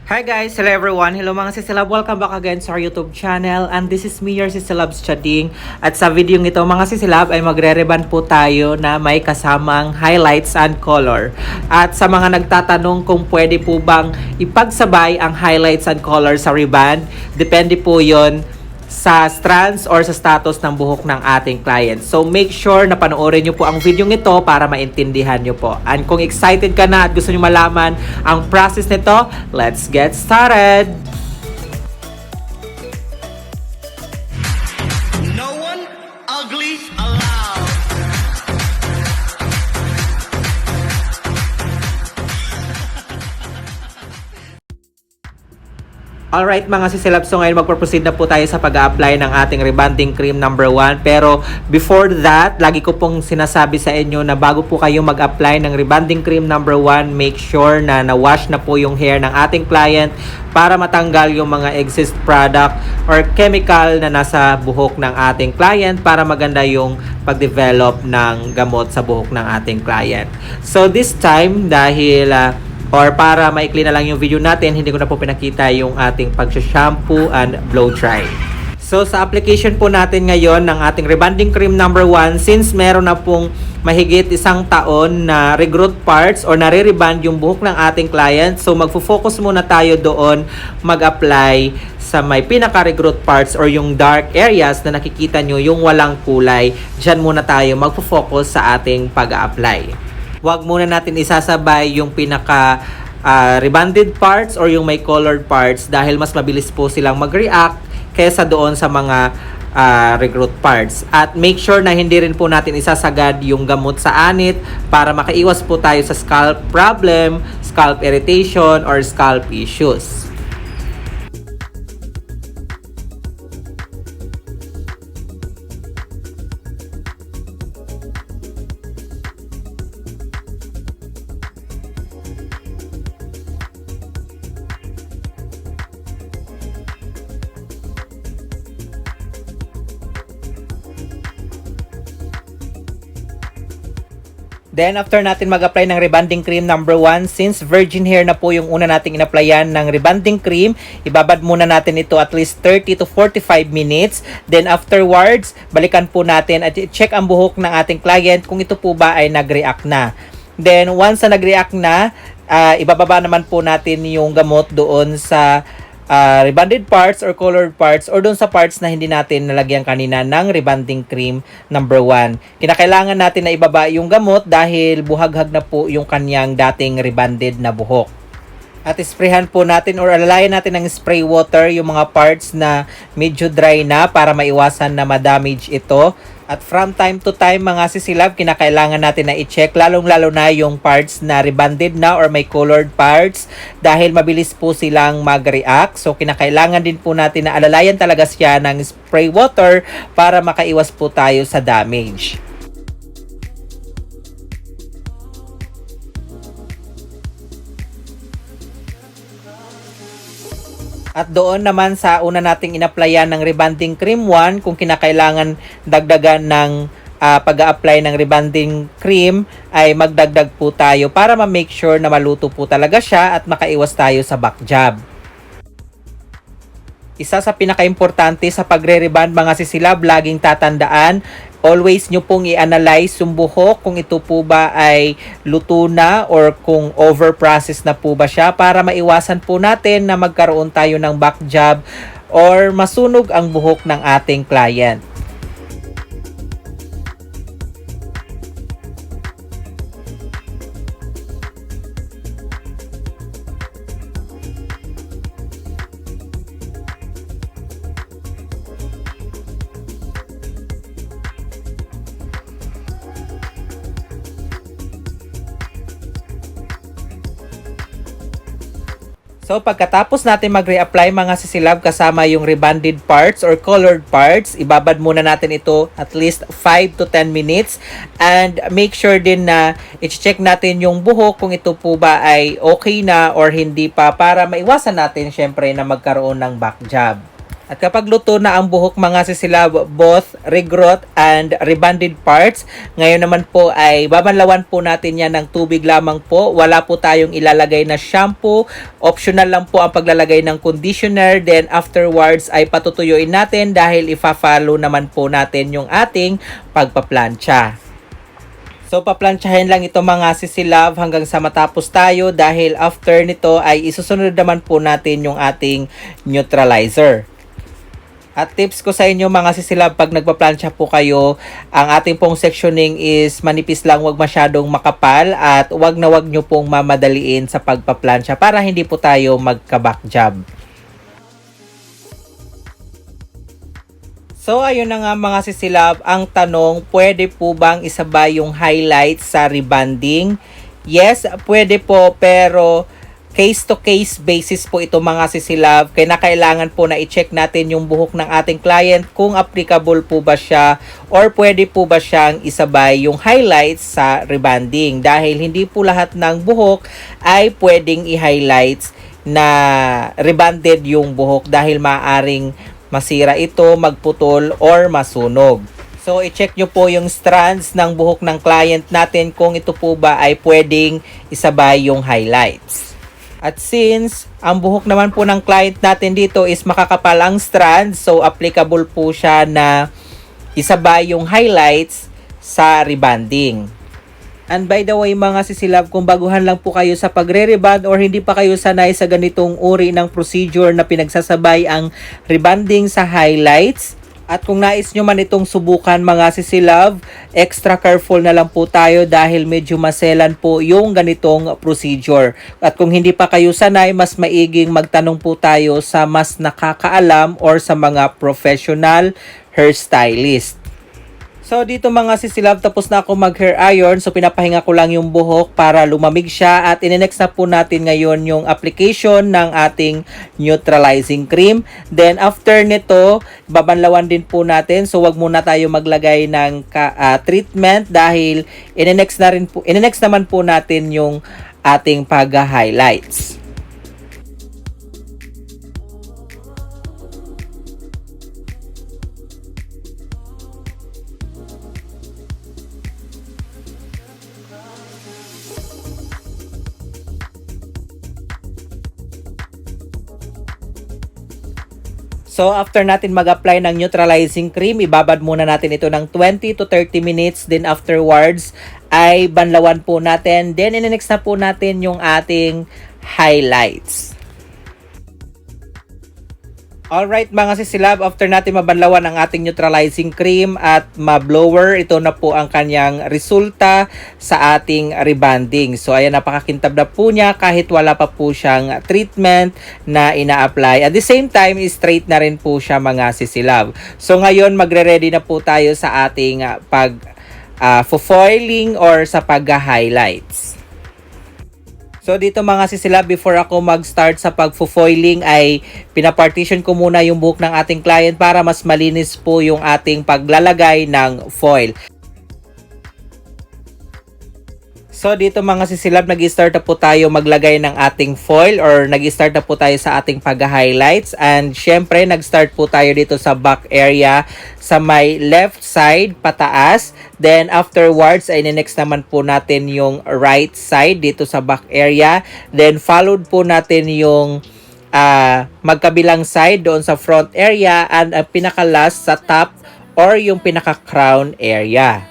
Hi guys! Hello everyone! Hello mga sisilab! Welcome back again sa our YouTube channel, and this is me, your sisilabs Chading. At sa video ito mga sisilab ay magre-reban po tayo na may kasamang highlights and color. At sa mga nagtatanong kung pwede po bang ipagsabay ang highlights and color sa ribbon, depende po yon sa strands or sa status ng buhok ng ating client. So make sure na panoorin nyo po ang video ito para maintindihan nyo po. And kung excited ka na at gusto nyo malaman ang process nito, let's get started! No one ugly allowed. Alright mga sisilab, so ngayon magpo-proceed na po tayo sa pag-a-apply ng ating rebonding cream number 1. Pero before that, lagi ko pong sinasabi sa inyo na bago po kayo mag-apply ng rebonding cream number 1, make sure na na-wash na po yung hair ng ating client para matanggal yung mga exist product or chemical na nasa buhok ng ating client para maganda yung pag-develop ng gamot sa buhok ng ating client. So this time, dahil or para maikli na lang yung video natin, hindi ko na po pinakita yung ating pag-shampoo and blow dry. So sa application po natin ngayon ng ating rebonding cream number 1, since meron na pong mahigit isang taon na regrowth parts or nare-rebond yung buhok ng ating client, so magfo-focus muna tayo doon mag-apply sa may pinaka-regrowth parts or yung dark areas na nakikita nyo, yung walang kulay. Diyan muna tayo magfo-focus sa ating pag-a-apply. Huwag muna natin isasabay yung pinaka rebonded parts or yung may colored parts dahil mas mabilis po silang mag-react kaysa doon sa mga regrowth parts. At make sure na hindi rin po natin isasagad yung gamot sa anit para makaiwas po tayo sa scalp problem, scalp irritation, or scalp issues. Then, after natin mag-apply ng rebonding cream number 1, since virgin hair na po yung una nating in-applyan ng rebonding cream, ibabad muna natin ito at least 30 to 45 minutes. Then, afterwards, balikan po natin at check ang buhok ng ating client kung ito po ba ay nag-react na. Then, once na nag-react na, ibababa naman po natin yung gamot doon sa rebonded parts or colored parts or doon sa parts na hindi natin nalagyan kanina ng rebonding cream number 1. Kinakailangan natin na ibaba yung gamot dahil buhaghag na po yung kanyang dating rebonded na buhok. At sprayhan po natin or alalayan natin ng spray water yung mga parts na medyo dry na para maiwasan na ma-damage ito. At from time to time mga sisilab, kinakailangan natin na i-check lalong-lalo na yung parts na rebonded na or may colored parts dahil mabilis po silang mag-react. So kinakailangan din po natin na alalayan talaga siya ng spray water para makaiwas po tayo sa damage. At doon naman sa una nating in-applyan ng rebonding cream 1, kung kinakailangan dagdagan ng pag-a-apply ng rebonding cream, ay magdagdag po tayo para ma-make sure na maluto po talaga siya at makaiwas tayo sa back job. Isa sa pinaka-importante sa pagre-rebond mga sisilab, laging tatandaan, always nyo pong i-analyze yung buhok kung ito po ba ay luto na or kung over-process na po ba siya para maiwasan po natin na magkaroon tayo ng back job or masunog ang buhok ng ating client. So, pagkatapos natin mag-reapply mga sisilab kasama yung rebonded parts or colored parts, ibabad muna natin ito at least 5 to 10 minutes. And make sure din na i-check natin yung buhok kung ito po ba ay okay na or hindi pa para maiwasan natin syempre na magkaroon ng back job. At kapag luto na ang buhok mga sisilab, both regrowth and rebonded parts, ngayon naman po ay babanlawan po natin yan ng tubig lamang po. Wala po tayong ilalagay na shampoo. Optional lang po ang paglalagay ng conditioner. Then afterwards ay patutuyuin natin dahil ifa-follow naman po natin yung ating pagpaplansya. So, paplansyahin lang ito mga sisilab hanggang sa matapos tayo dahil after nito ay isusunod naman po natin yung ating neutralizer. At tips ko sa inyo mga sisilab, pag nagpaplansya po kayo, ang ating pong sectioning is manipis lang, wag masyadong makapal at wag nyo pong mamadaliin sa pagpaplansya para hindi po tayo magka-back job. So ayun na nga mga sisilab, ang tanong, pwede po bang isabay yung highlights sa rebonding? Yes, pwede po, pero case to case basis po ito mga sisilab. Kailangan po na i-check natin yung buhok ng ating client kung applicable po ba siya or pwede po ba siyang isabay yung highlights sa rebonding, dahil hindi po lahat ng buhok ay pwedeng i-highlights na rebonded yung buhok dahil maaring masira ito, magputol or masunog. So, i-check nyo po yung strands ng buhok ng client natin kung ito po ba ay pwedeng isabay yung highlights. At since ang buhok naman po ng client natin dito is makakapal ang strands, so applicable po siya na isabay yung highlights sa rebonding. And by the way mga sisilab, kung baguhan lang po kayo sa pagre-rebond or hindi pa kayo sanay sa ganitong uri ng procedure na pinagsasabay ang rebonding sa highlights, at kung nais nyo man itong subukan mga sisilab, extra careful na lang po tayo dahil medyo maselan po yung ganitong procedure. At kung hindi pa kayo sanay, mas maiging magtanong po tayo sa mas nakakaalam or sa mga professional hairstylist. So dito mga sisilab, tapos na ako mag hair iron. So pinapahinga ko lang yung buhok para lumamig siya. At ine-next na po natin ngayon yung application ng ating neutralizing cream. Then after nito, babanlawan din po natin. So wag muna tayo maglagay ng treatment dahil ine-next naman po natin yung ating pag-highlights. So, after natin mag-apply ng neutralizing cream, ibabad muna natin ito ng 20 to 30 minutes. Then afterwards, ay banlawan po natin. Then, in-next na po natin yung ating highlights. Alright mga sisilab, after natin mabanlawan ang ating neutralizing cream at ma-blower, ito na po ang kanyang resulta sa ating rebonding. So ayan, napakakintab na po niya kahit wala pa po siyang treatment na ina-apply. At the same time, straight na rin po siya mga sisilab. So ngayon, magre-ready na po tayo sa ating foiling or sa pag-highlights. So dito mga sisilab, before ako mag-start sa pag-foiling ay pinapartition ko muna yung buhok ng ating client para mas malinis po yung ating paglalagay ng foil. So dito mga sisilab, nag-start na po tayo maglagay ng ating foil or nag-start na po tayo sa ating pag-highlights. And syempre, nag-start po tayo dito sa back area sa may left side pataas. Then afterwards ay next naman po natin yung right side dito sa back area. Then followed po natin yung magkabilang side doon sa front area and pinaka-last sa top or yung pinaka-crown area.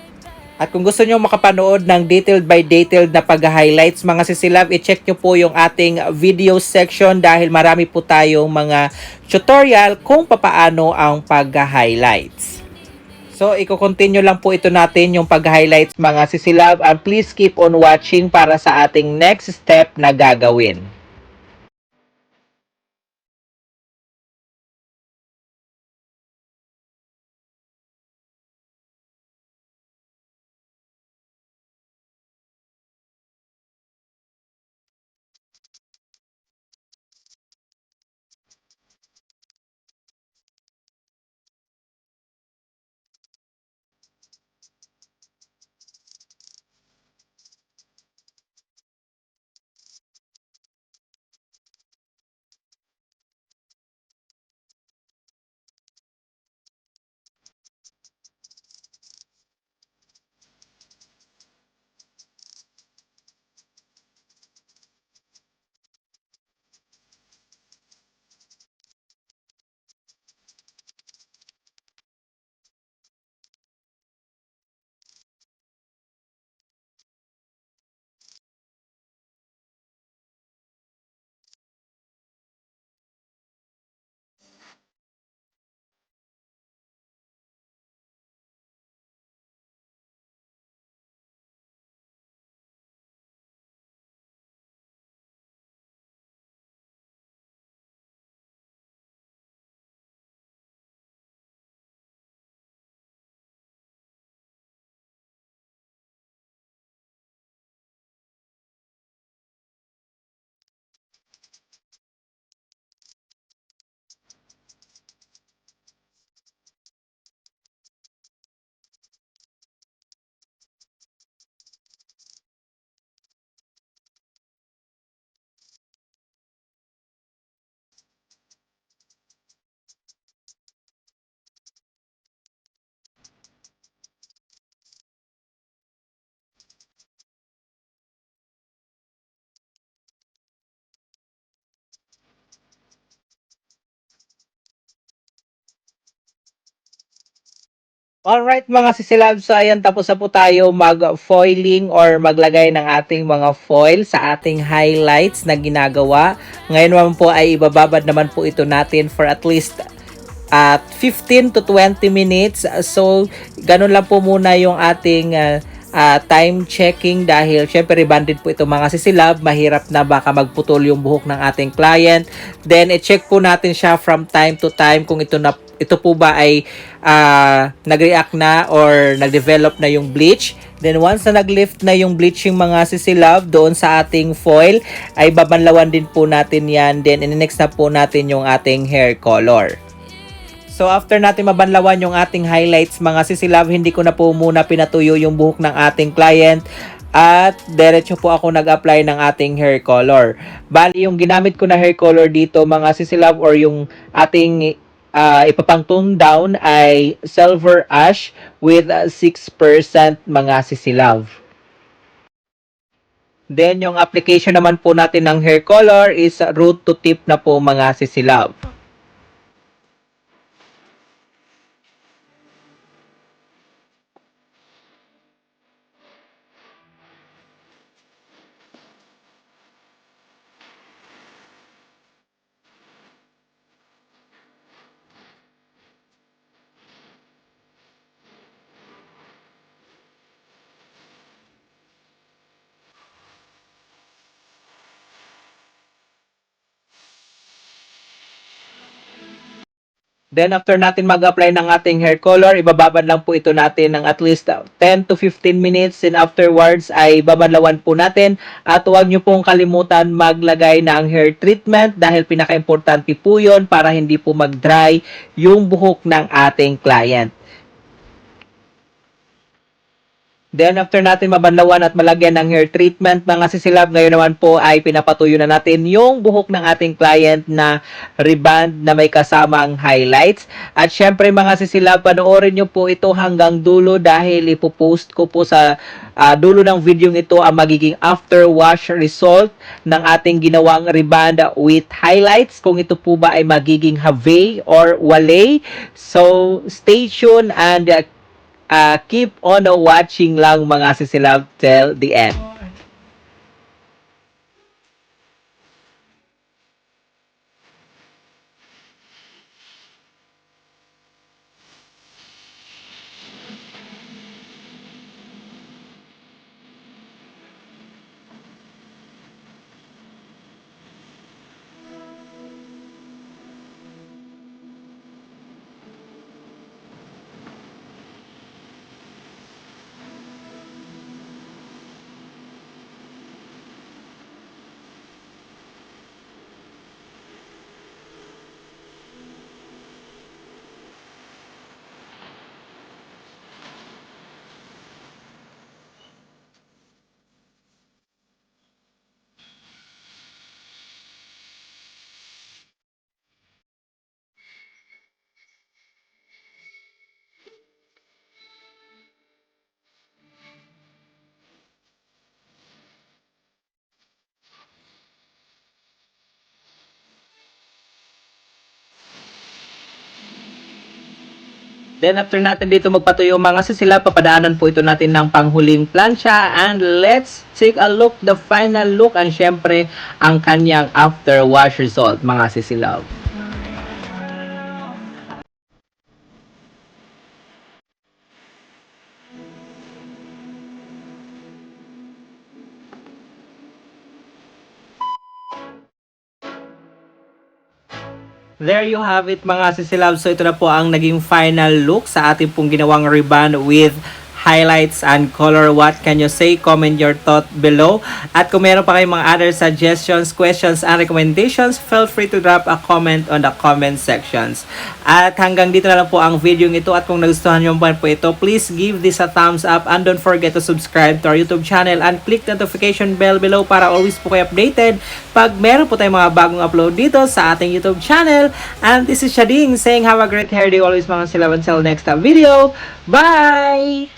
At kung gusto nyo makapanood ng detailed by detailed na pag-highlights mga sisilab, i-check nyo po yung ating video section dahil marami po tayong mga tutorial kung papaano ang pag-highlights. So, i-continue lang po ito natin yung pag-highlights mga sisilab, and please keep on watching para sa ating next step na gagawin. Alright mga sisilab, so ayan, tapos na po tayo mag-foiling or maglagay ng ating mga foil sa ating highlights na ginagawa. Ngayon naman po ay ibababad naman po ito natin for at least at 15 to 20 minutes. So, ganun lang po muna yung ating time checking dahil syempre rebonded po ito mga sisilab. Mahirap na baka magputol yung buhok ng ating client. Then, i-check po natin siya from time to time kung ito po ba ay nag-react na or nag-develop na yung bleach. Then once na nag-lift na yung bleaching mga sisilab doon sa ating foil, ay babanlawan din po natin yan. Then in-next na po natin yung ating hair color. So after natin mabanlawan yung ating highlights mga sisilab, hindi ko na po muna pinatuyo yung buhok ng ating client. At diretso po ako nag-apply ng ating hair color. Bali, yung ginamit ko na hair color dito mga sisilab or yung ating ipapang tone down ay silver ash with 6% mga sisilaw. Then yung application naman po natin ng hair color is root to tip na po mga sisilaw. Then after natin mag-apply ng ating hair color, ibababad lang po ito natin ng at least 10 to 15 minutes, and afterwards ay babanlawan po natin. At huwag nyo pong kalimutan maglagay ng hair treatment dahil pinaka-importante po yun para hindi po mag-dry yung buhok ng ating client. Then after natin mabanlawan at malagyan ng hair treatment mga sisilab, ngayon naman po ay pinapatuyo na natin yung buhok ng ating client na rebond na may kasamang highlights. At syempre mga sisilab, panoorin nyo po ito hanggang dulo dahil ipopost ko po sa dulo ng video ito ang magiging after wash result ng ating ginawang rebond with highlights. Kung ito po ba ay magiging have or wale. So stay tuned and keep on watching lang mga sisilab till the end. Then after natin dito magpatuyo mga sisilab, papadaanan po ito natin ng panghuling plancha, and let's take a look the final look and syempre ang kanyang after wash result mga sisilab. There you have it mga sisilab. So ito na po ang naging final look sa ating pong ginawang rebond with highlights and color. What can you say? Comment your thought below. At kung meron pa kayong mga other suggestions, questions, and recommendations, feel free to drop a comment on the comment sections. At hanggang dito na lang po ang video ito. At kung nagustuhan nyo po ito, please give this a thumbs up and don't forget to subscribe to our YouTube channel and click the notification bell below para always po kayo updated pag meron po tayong mga bagong upload dito sa ating YouTube channel. And this is Shading saying have a great hair day always mga silab until next video. Bye!